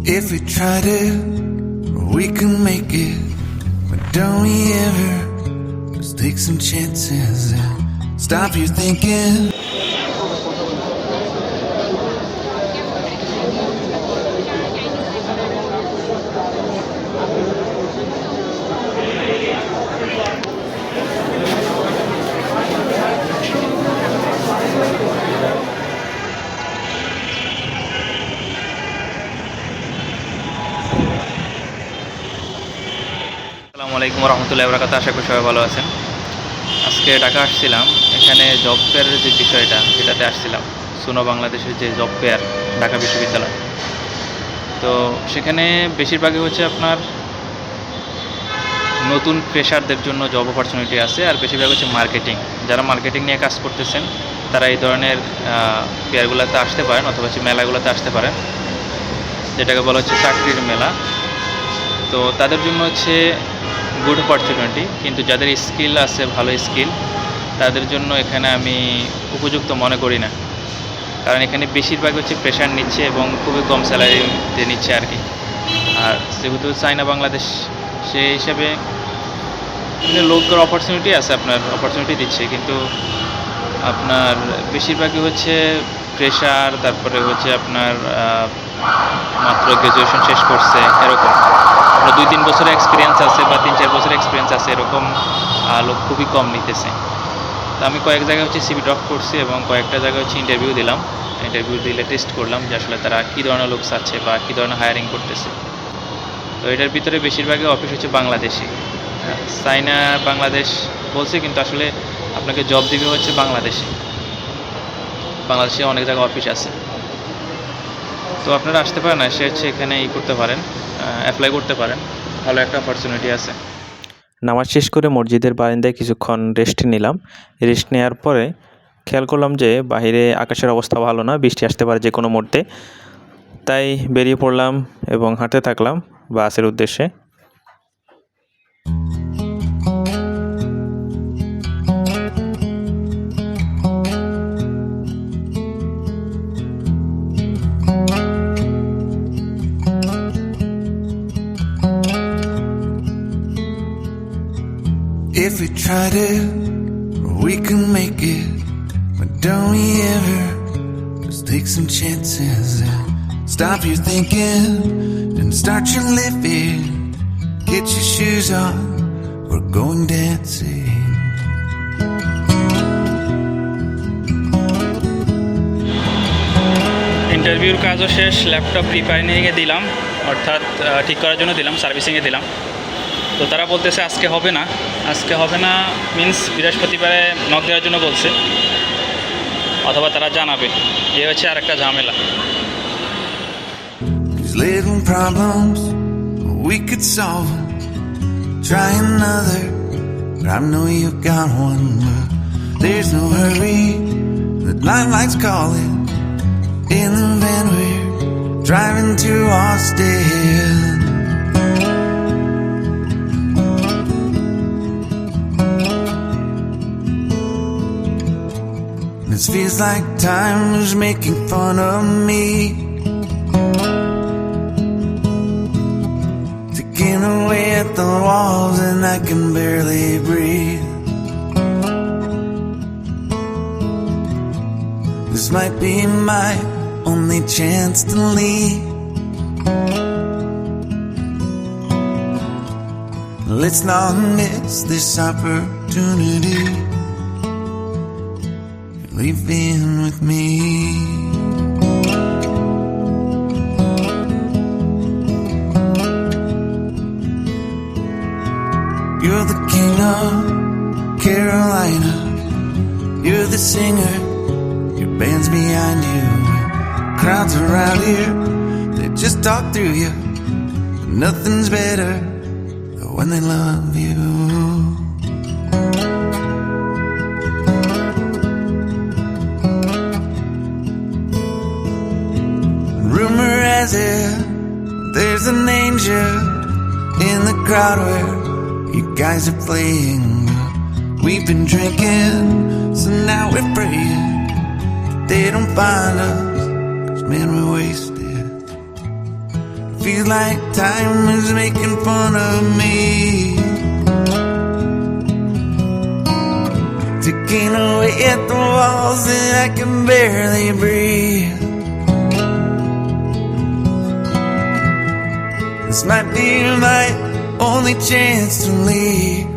If we try to, we can make it. But don't we ever just take some chances and stop you thinking? আসসালামু আলাইকুম রহমতুল্লাহি ওয়া বারাকাতুহু। আশা করি সবাই ভালো আছেন। আজকে ঢাকা আসছিলাম, এখানে জব ফেয়ারের যে বিষয়টা সেটাতে আসছিলাম, সুনো বাংলাদেশের যে জব ফেয়ার ঢাকা বিশ্ববিদ্যালয়। তো সেখানে বেশিরভাগই হচ্ছে আপনার নতুন ফ্রেশারদের জন্য জব অপরচুনিটি আছে, আর বেশিরভাগ হচ্ছে মার্কেটিং। যারা মার্কেটিং নিয়ে কাজ করতেছেন তারা এই ধরনের ফেয়ারগুলোতে আসতে পারেন, অথবা হচ্ছে মেলাগুলোতে আসতে পারেন, যেটাকে বলা হচ্ছে চাকরির মেলা। তো তাদের জন্য হচ্ছে গুড অপরচুনিটি, কিন্তু যাদের স্কিল আছে, ভালো স্কিল, তাদের জন্য এখানে আমি উপযুক্ত মনে করি না। কারণ এখানে বেশিরভাগ হচ্ছে প্রেশার নিচ্ছে এবং খুবই কম স্যালারিতে নিচ্ছে আর কি। আর যেহেতু চায়না বাংলাদেশ, সেই হিসাবে লোকের অপরচুনিটি আছে, আপনার অপরচুনিটি দিচ্ছে, কিন্তু আপনার বেশিরভাগই হচ্ছে প্রেশার, তারপরে হচ্ছে আপনার মাত্র গ্র্যাজুয়েশন শেষ করছে এরকম, 2-3 বছরের এক্সপিরিয়েন্স আছে বা 3-4 বছরের এক্সপিরিয়েন্স আছে, এরকম লোক খুবই কম নিতেছে। তো আমি কয়েক জায়গায় হচ্ছে সিভি ড্রপ করছি এবং কয়েকটা জায়গায় হচ্ছে ইন্টারভিউ দিলাম। ইন্টারভিউ দিলে টেস্ট করলাম যে আসলে তারা কী ধরনের লোক চাচ্ছে বা কী ধরনের হায়ারিং করতেছে। তো এটার ভিতরে বেশিরভাগই অফিস হচ্ছে বাংলাদেশি, চায়না বাংলাদেশ বলছে, কিন্তু আসলে আপনাকে জব দিবে হচ্ছে বাংলাদেশে অনেক জায়গায় অফিস আছে। তো আপনারা আসতে পারেন, এসে হচ্ছে এখানে করতে পারেন, অ্যাপ্লাই করতে পারেন, ভালো একটা অপরচুনিটি আছে। নামাজ শেষ করে মসজিদের বারান্দায় কিছুক্ষণ রেস্ট নিলাম। রেস্ট নেওয়ার পরে খেয়াল করলাম যে বাইরে আকাশের অবস্থা ভালো না, বৃষ্টি আসতে পারে যে কোনো মুহূর্তে। তাই বেরিয়ে পড়লাম এবং হাঁটতে থাকলাম বাসের উদ্দেশ্যে। If we try to, we can make it. But don't we ever just take some chances and stop you thinking and start your living. Get your shoes on, we're going dancing. ইন্টারভিউর কাজও শেষ, laptop রিপেয়ারিংয়ে দিলাম, অর্থাৎ ঠিক করার জন্য দিলাম, সার্ভিসিংয়ে দিলাম। তো তারা বলতেছে আজকে হবে না মিন্স বৃহস্পতিবারে নক দেওয়ার জন্য বলছে, অথবা তারা জানাবে। এ হচ্ছে আর একটা ঝামেলা। These little problems, we could solve them. Try another, but I know you got one. But there's no hurry, the lifelight's calling. In the van we're driving to Austin. This feels like time is making fun of me, ticking away at the walls and I can barely breathe. This might be my only chance to leave. Let's not miss this opportunity. Leave in with me. You're the king of Carolina. You're the singer, your band's behind you. Crowds around here, they just talk through you. Nothing's better than when they love you. Rumor has it there's an angel in the crowd where you guys are playing. We've been drinking, so now we're praying they don't find us, 'cause man, we're wasted. feels like time is making fun of me. Ticking away at the walls and I can barely breathe. This might be my only chance to leave.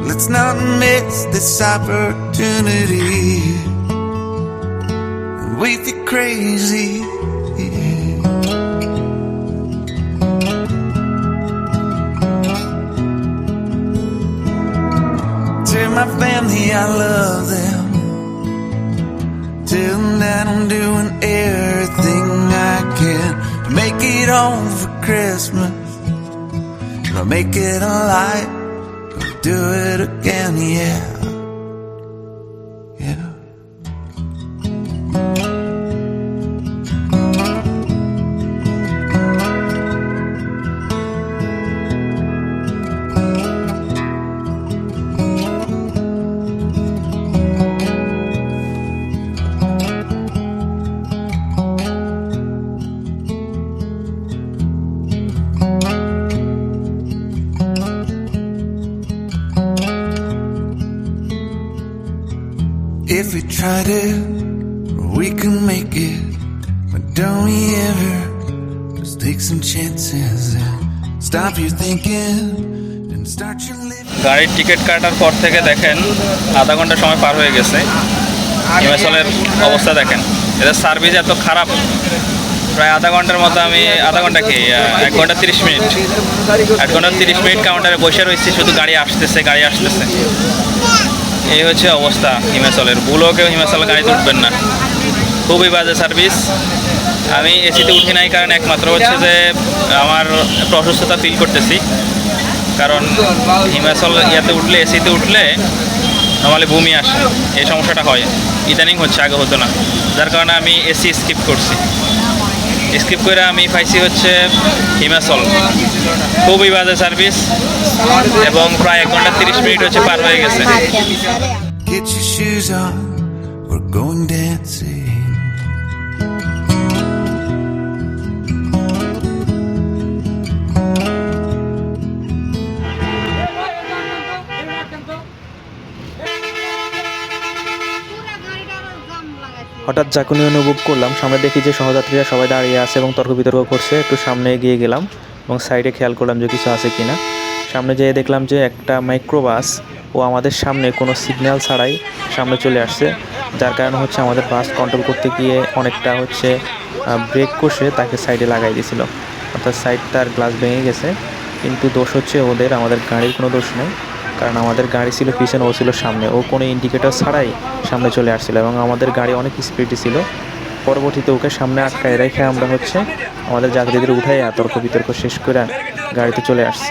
Let's not miss this opportunity. Wait, you're crazy. Tell my family I love them. Tell them that I'm doing everything I can to make it home for Christmas. I'll make it alive. I'll do it again, yeah. Yeah. If we try to, we can make it. But don't we ever just take some chances and stop your thinking and start your living. গাড়ির ticket কাটার পর থেকে দেখেন আধা ঘন্টা সময় পার হয়ে গেছে। হিমাচলের অবস্থা দেখেন, এদের সার্ভিস এত খারাপ। প্রায় আধা ঘন্টার মতো আমি আধা ঘন্টা কি 1 ঘন্টা 30 মিনিট 1 ঘন্টা 30 মিনিট কাউন্টারে বসে রয়েছি, শুধু গাড়ি আসতেছে। এই হচ্ছে অবস্থা হিমাচলের। ভুলেও হিমাচল গাড়িতে উঠবেন না, খুবই বাজে সার্ভিস। আমি এসিতে উঠি নাই কারণ একমাত্র হচ্ছে যে আমার একটু অসুস্থতা ফিল করতেছি। কারণ হিমাচল এসিতে উঠলে নর্মালি বমি আসে, এই সমস্যাটা হয়। ইদানিং হচ্ছে, আগে হতো না, যার কারণে আমি এসি স্কিপ করছি। স্কিপ করে আমি পাইছি হচ্ছে হিমাচল। খুবই বাজে সার্ভিস এবং প্রায় 1 ঘন্টা 30 মিনিট হচ্ছে পার হয়ে গেছে। Get your shoes on, we're going dancing. হঠাৎ ঝাঁকুনি অনুভব করলাম। সামনে দেখি যে সহযাত্রীরা সবাই দাঁড়িয়ে আছে এবং তর্ক বিতর্ক করছে। একটু সামনে এগিয়ে গেলাম এবং সাইডে খেয়াল করলাম যে কিছু আছে কিনা। সামনে যেয়ে দেখলাম যে একটা মাইক্রোবাস ও আমাদের সামনে কোনো সিগন্যাল ছাড়াই সামনে চলে আসছে, যার কারণে হচ্ছে আমাদের বাস কন্ট্রোল করতে গিয়ে অনেকটা হচ্ছে ব্রেক কষে তাকে সাইডে লাগাই দিয়েছিল। অর্থাৎ সাইডটার গ্লাস ভেঙে গেছে, কিন্তু দোষ হচ্ছে ওদের, আমাদের গাড়ির কোনো দোষ নেই। কারণ আমাদের গাড়ি ছিল পিছনে, ও ছিল সামনে। ও কোনো ইন্ডিকেটর ছাড়াই সামনে চলে আসছিল এবং আমাদের গাড়ি অনেক স্পিডে ছিল। পরবর্তীতে ওকে সামনে আটকায় রেখে আমরা হচ্ছে আমাদের যাত্রীদের উঠাই তর্ক বিতর্ক শেষ করে গাড়িতে চলে আসছি।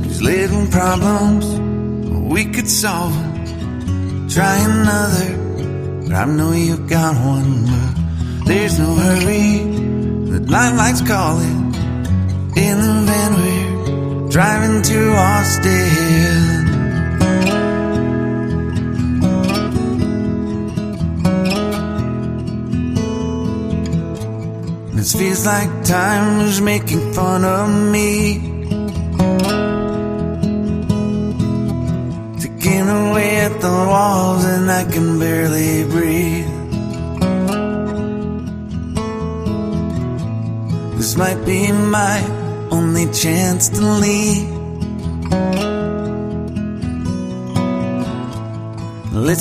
These little problems, we could solve them. Try another, but I know you got one. But there's no hurry, the linelight's calling. In the van we're driving to Austin. This feels like time is making fun of me. Ticking away at the walls and I can barely breathe. This might be my only chance to leave. Let's